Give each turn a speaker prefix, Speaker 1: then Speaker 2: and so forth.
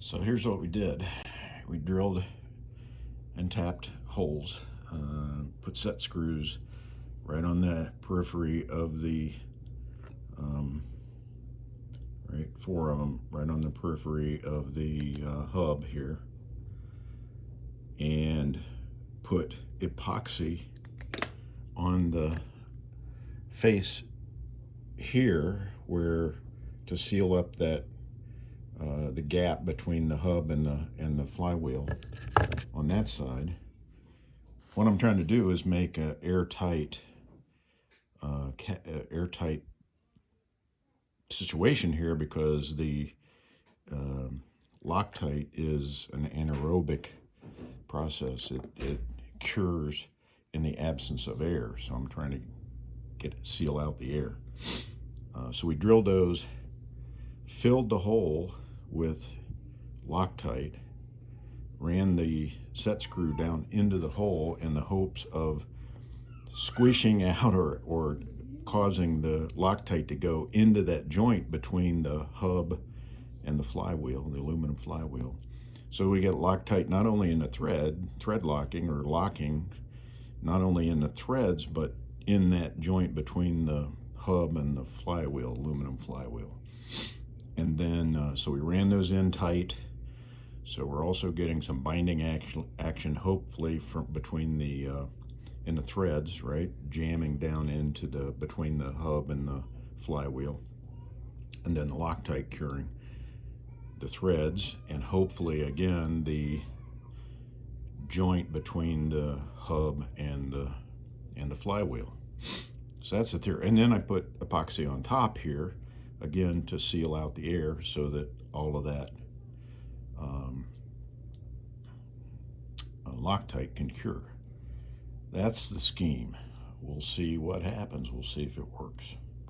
Speaker 1: So here's what we did. We drilled and tapped holes, put set screws right on the periphery of the, right, 4 of them, right on the periphery of the hub here, and put epoxy on the face here where to seal up that the gap between the hub and the flywheel on that side. What I'm trying to do is make an airtight situation here, because the Loctite is an anaerobic process. It cures in the absence of air, so I'm trying to seal out the air. So we drilled those, filled the hole with Loctite, ran the set screw down into the hole in the hopes of squishing out or causing the Loctite to go into that joint between the hub and the flywheel, the aluminum flywheel. So we get Loctite not only in the thread locking or locking, not only in the threads, but in that joint between the hub and the flywheel, aluminum flywheel. And then, so we ran those in tight. So we're also getting some binding action hopefully from between the, in the threads, right? Jamming down into between the hub and the flywheel. And then the Loctite curing the threads, and hopefully again the joint between the hub and the flywheel. So that's the theory. And then I put epoxy on top here again to seal out the air so that all of that Loctite can cure. That's the scheme. We'll see what happens. We'll see if it works.